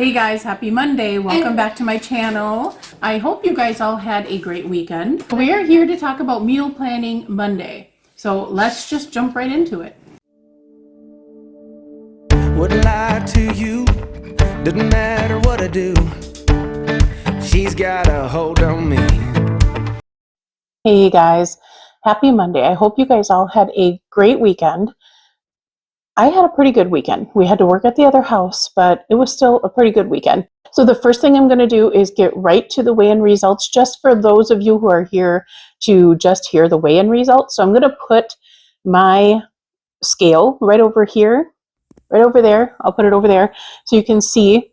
Hey guys, happy Monday. Welcome back to my channel. I hope you guys all had a great weekend. We are here to talk about Meal Planning Monday. So let's just jump right into it. Wouldn't lie to you, doesn't matter what I do. She's got a hold on me. Hey guys, happy Monday. I hope you guys all had a great weekend. I had a pretty good weekend. We had to work at the other house, but it was still a pretty good weekend. So the first thing I'm going to do is get right to the weigh-in results, just for those of you who are here to just hear the weigh-in results. So I'm going to put my scale right over here, right over there. I'll put it over there so you can see.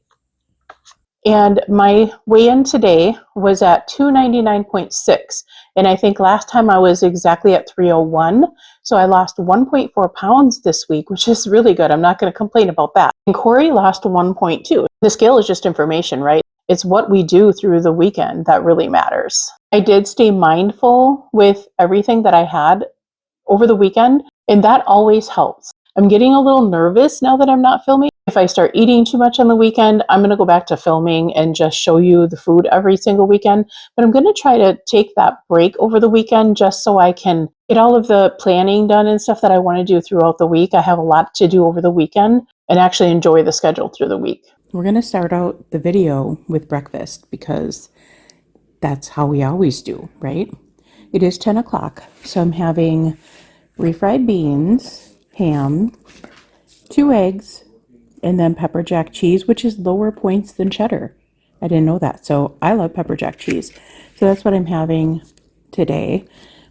And my weigh-in today was at 299.6. And I think last time I was exactly at 301. So I lost 1.4 pounds this week, which is really good. I'm not going to complain about that. And Corey lost 1.2. The scale is just information, right? It's what we do through the weekend that really matters. I did stay mindful with everything that I had over the weekend, and that always helps. I'm getting a little nervous now that I'm not filming. If I start eating too much on the weekend, I'm going to go back to filming and just show you the food every single weekend. But I'm going to try to take that break over the weekend just so I can get all of the planning done and stuff that I want to do throughout the week. I have a lot to do over the weekend and actually enjoy the schedule through the week. We're going to start out the video with breakfast because that's how we always do, right? It is 10 o'clock, so I'm having refried beans, ham, 2 eggs, and then pepper jack cheese, which is lower points than cheddar. I didn't know that, so I love pepper jack cheese. So that's what I'm having today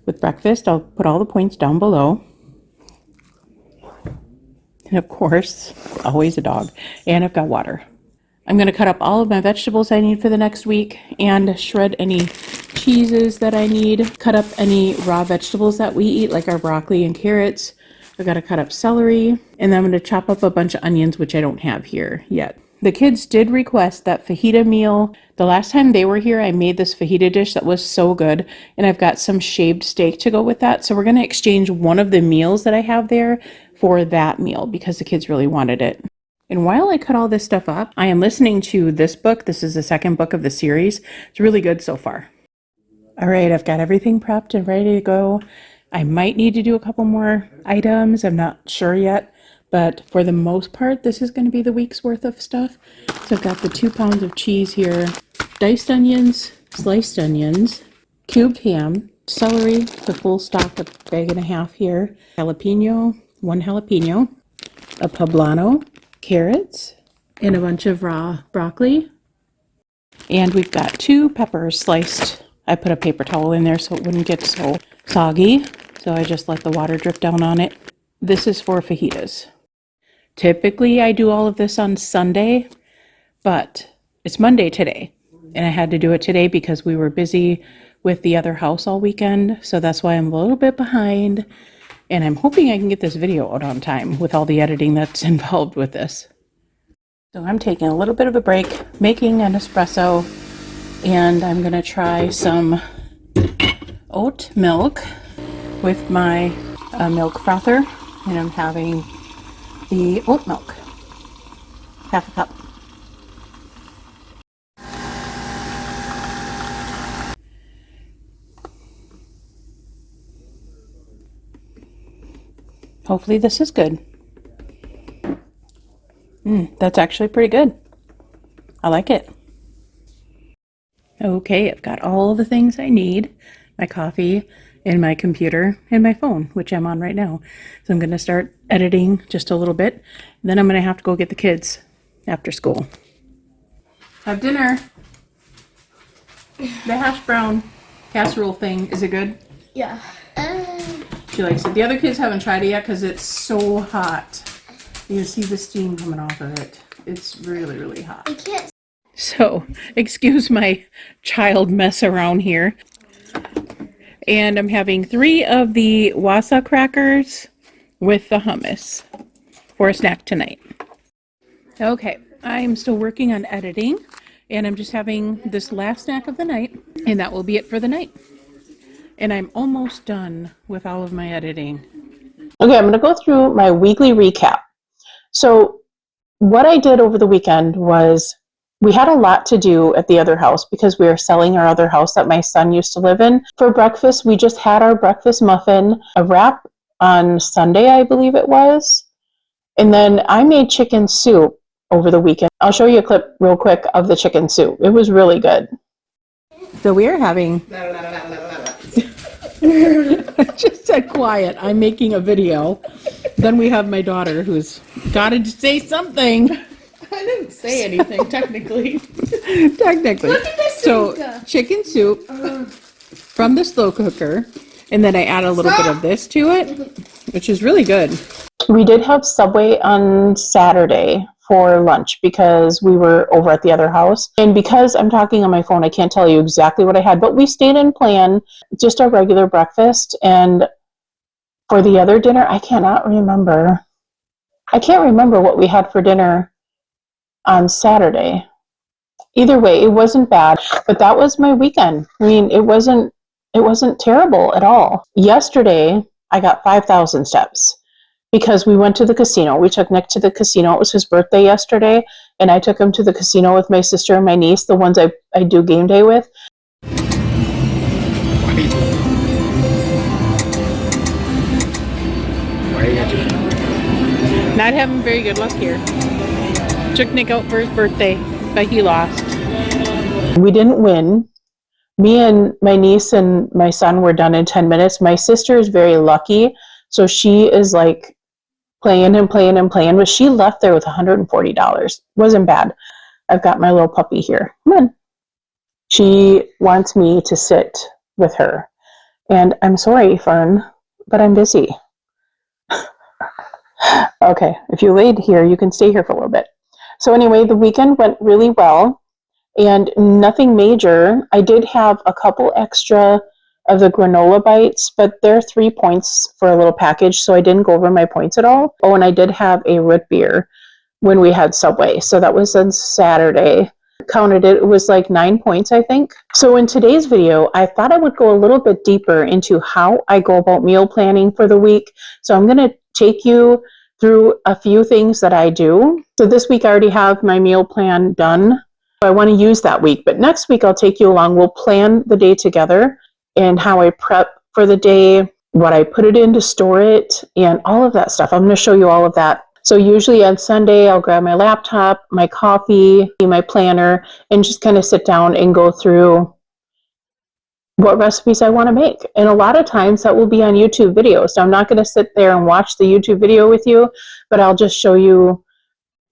with breakfast. I'll put all the points down below. And of course, always a dog. And I've got water. I'm going to cut up all of my vegetables I need for the next week and shred any cheeses that I need. Cut up any raw vegetables that we eat, like our broccoli and carrots. I got to cut up celery, and then I'm going to chop up a bunch of onions, which I don't have here yet. The kids did request that fajita meal. The last time they were here, I made this fajita dish that was so good, and I've got some shaved steak to go with that. So we're going to exchange one of the meals that I have there for that meal because the kids really wanted it. And while I cut all this stuff up, I am listening to this book. This is the second book of the series. It's really good so far. All right, I've got everything prepped and ready to go. I might need to do a couple more items. I'm not sure yet, but for the most part, this is going to be the week's worth of stuff. So I've got the 2 pounds of cheese here, diced onions, sliced onions, cubed ham, celery, the full stock, a bag and a half here, jalapeno, 1 jalapeno, a poblano, carrots, and a bunch of raw broccoli. And we've got 2 peppers sliced. I put a paper towel in there so it wouldn't get so soggy. So I just let the water drip down on it. This is for fajitas. Typically I do all of this on Sunday, but it's Monday today. And I had to do it today because we were busy with the other house all weekend. So that's why I'm a little bit behind. And I'm hoping I can get this video out on time with all the editing that's involved with this. So I'm taking a little bit of a break, making an espresso, and I'm going to try some oat milk with my milk frother, and I'm having the oat milk, half a cup. Hopefully this is good. That's actually pretty good. I like it. Okay, I've got all the things I need. My coffee and my computer and my phone, which I'm on right now. So I'm going to start editing just a little bit. And then I'm going to have to go get the kids after school. Have dinner. The hash brown casserole thing, is it good? Yeah. She likes it. The other kids haven't tried it yet because it's so hot. You can see the steam coming off of it. It's really, really hot. I can't. So, excuse my child mess around here. And I'm having 3 of the wasa crackers with the hummus for a snack tonight. Okay, I'm still working on editing, and I'm just having this last snack of the night, and that will be it for the night. And I'm almost done with all of my editing. Okay, I'm going to go through my weekly recap. So what I did over the weekend was We had a lot to do at the other house because we are selling our other house that my son used to live in. For breakfast, we just had our breakfast muffin, a wrap on Sunday, I believe it was. And then I made chicken soup over the weekend. I'll show you a clip real quick of the chicken soup. It was really good. So we are having... I just said quiet. I'm making a video. Then we have my daughter who's got to say something. I didn't say anything, technically. Technically. So, chicken soup from the slow cooker. And then I add a little bit of this to it, which is really good. We did have Subway on Saturday for lunch because we were over at the other house. And because I'm talking on my phone, I can't tell you exactly what I had, but we stayed in plan, just our regular breakfast. And for the other dinner, I cannot remember. I can't remember what we had for dinner on Saturday. Either way, it wasn't bad, but that was my weekend. I mean, it wasn't terrible at all. Yesterday, I got 5,000 steps because we went to the casino. We took Nick to the casino. It was his birthday yesterday, and I took him to the casino with my sister and my niece, the ones I do game day with. Not having very good luck here. Took Nick out for his birthday, but he lost. We didn't win. Me and my niece and my son were done in 10 minutes. My sister is very lucky, so she is like playing, but she left there with $140. Wasn't bad. I've got my little puppy here. Come on. She wants me to sit with her. And I'm sorry, Fern, but I'm busy. Okay, if you laid here, you can stay here for a little bit. So anyway, the weekend went really well and nothing major. I did have a couple extra of the granola bites, but they're 3 points for a little package, so I didn't go over my points at all. Oh, and I did have a root beer when we had Subway, so that was on Saturday. Counted it, it was like 9 points, I think. So in today's video, I thought I would go a little bit deeper into how I go about meal planning for the week. So I'm going to take you through a few things that I do. So this week I already have my meal plan done. So I want to use that week, but next week I'll take you along. We'll plan the day together and how I prep for the day, what I put it in to store it, and all of that stuff. I'm going to show you all of that. So usually on Sunday, I'll grab my laptop, my coffee, my planner, and just kind of sit down and go through what recipes I want to make. And a lot of times that will be on YouTube videos. So I'm not going to sit there and watch the YouTube video with you, but I'll just show you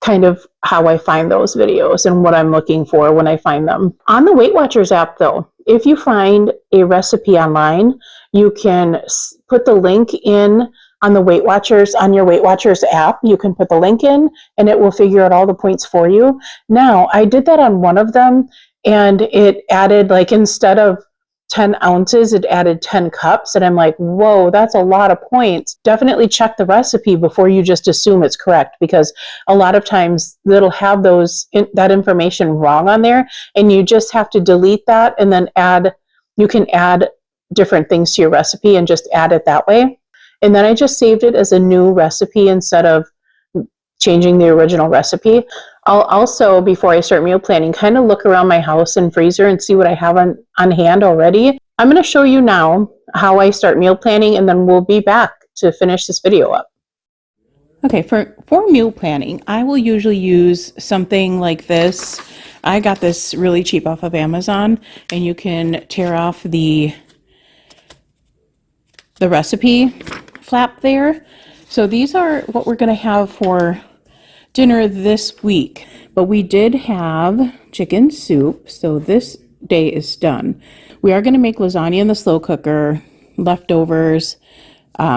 kind of how I find those videos and what I'm looking for when I find them. On the Weight Watchers app though, if you find a recipe online, you can put the link in on the Weight Watchers, on your Weight Watchers app. You can put the link in and it will figure out all the points for you. Now, I did that on one of them and it added, like, instead of 10 ounces, it added 10 cups. And I'm like, whoa, that's a lot of points. Definitely check the recipe before you just assume it's correct, because a lot of times it'll have that information wrong on there, and you just have to delete that and then you can add different things to your recipe and just add it that way. And then I just saved it as a new recipe instead of changing the original recipe. I'll also, before I start meal planning, kind of look around my house and freezer and see what I have on hand already. I'm going to show you now how I start meal planning, and then we'll be back to finish this video up. Okay, for meal planning, I will usually use something like this. I got this really cheap off of Amazon, and you can tear off the recipe flap there. So these are what we're going to have for dinner this week. But we did have chicken soup, so this day is done. We are going to make lasagna in the slow cooker, leftovers.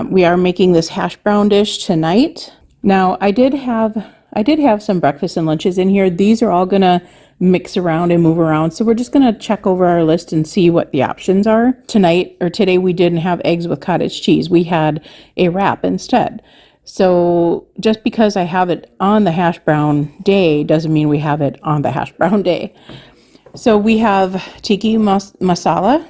We are making this hash brown dish tonight. Now, I did have some breakfast and lunches in here. These are all going to mix around and move around. So we're just going to check over our list and see what the options are. Today we didn't have eggs with cottage cheese. We had a wrap instead. So just because I have it on the hash brown day doesn't mean we have it on the hash brown day. So we have tiki masala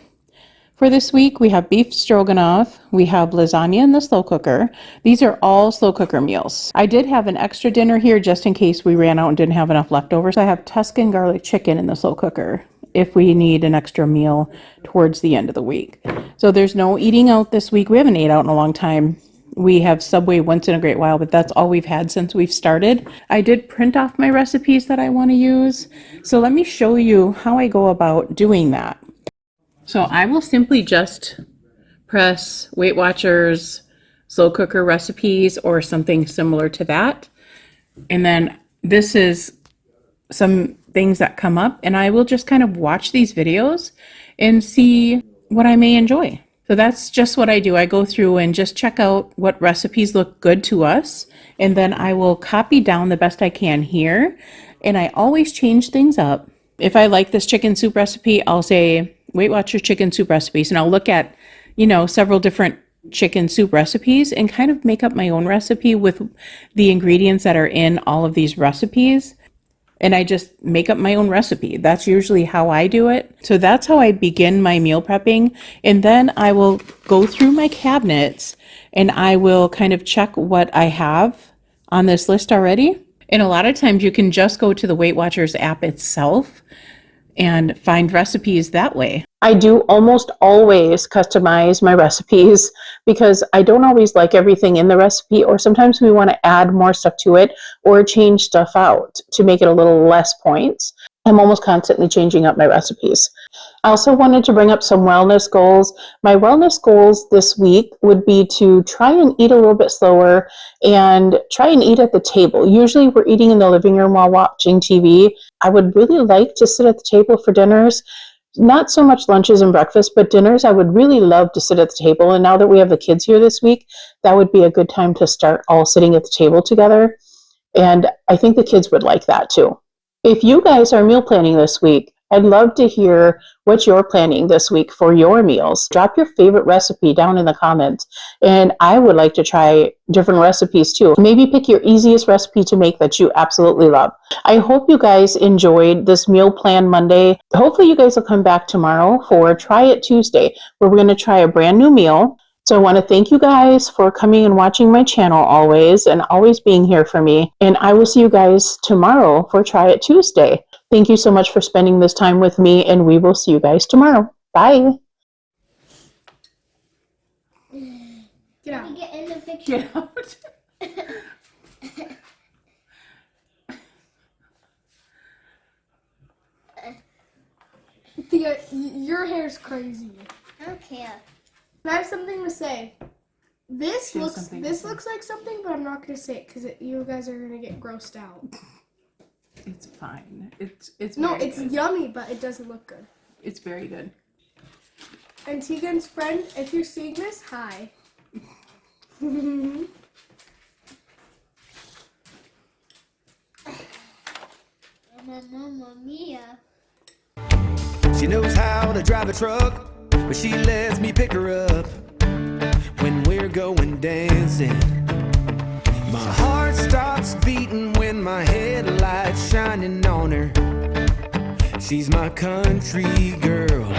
For this week, we have beef stroganoff, we have lasagna in the slow cooker. These are all slow cooker meals. I did have an extra dinner here just in case we ran out and didn't have enough leftovers. I have Tuscan garlic chicken in the slow cooker if we need an extra meal towards the end of the week. So there's no eating out this week. We haven't ate out in a long time. We have Subway once in a great while, but that's all we've had since we've started. I did print off my recipes that I want to use. So let me show you how I go about doing that. So I will simply just press Weight Watchers slow cooker recipes or something similar to that. And then this is some things that come up, and I will just kind of watch these videos and see what I may enjoy. So that's just what I do. I go through and just check out what recipes look good to us, and then I will copy down the best I can here. And I always change things up. If I like this chicken soup recipe, I'll say Weight Watchers chicken soup recipes, and I'll look at, several different chicken soup recipes and kind of make up my own recipe with the ingredients that are in all of these recipes. And I just make up my own recipe. That's usually how I do it. So that's how I begin my meal prepping. And then I will go through my cabinets and I will kind of check what I have on this list already. And a lot of times you can just go to the Weight Watchers app itself and find recipes that way. I do almost always customize my recipes because I don't always like everything in the recipe, or sometimes we want to add more stuff to it or change stuff out to make it a little less points. I'm almost constantly changing up my recipes. I also wanted to bring up some wellness goals. My wellness goals this week would be to try and eat a little bit slower and try and eat at the table. Usually we're eating in the living room while watching TV. I would really like to sit at the table for dinners. Not so much lunches and breakfast, but dinners, I would really love to sit at the table. And now that we have the kids here this week, that would be a good time to start all sitting at the table together. And I think the kids would like that too. If you guys are meal planning this week, I'd love to hear what you're planning this week for your meals. Drop your favorite recipe down in the comments. And I would like to try different recipes too. Maybe pick your easiest recipe to make that you absolutely love. I hope you guys enjoyed this Meal Plan Monday. Hopefully you guys will come back tomorrow for Try It Tuesday, where we're going to try a brand new meal. So I want to thank you guys for coming and watching my channel always and always being here for me. And I will see you guys tomorrow for Try It Tuesday. Thank you so much for spending this time with me, and we will see you guys tomorrow. Bye. Get out. Get in the picture. Get out. Thea, your hair's crazy. I don't care. I have something to say. This looks like something, but I'm not going to say it because you guys are going to get grossed out. It's fine. It's no, very it's good. yummy, but it doesn't look good. It's very good. And Tegan's friend, if you're seeing this, hi. Mamma mia. She knows how to drive a truck, but she lets me pick her up when we're going dancing. My heart stops beating when my headlights shining on her. She's my country girl.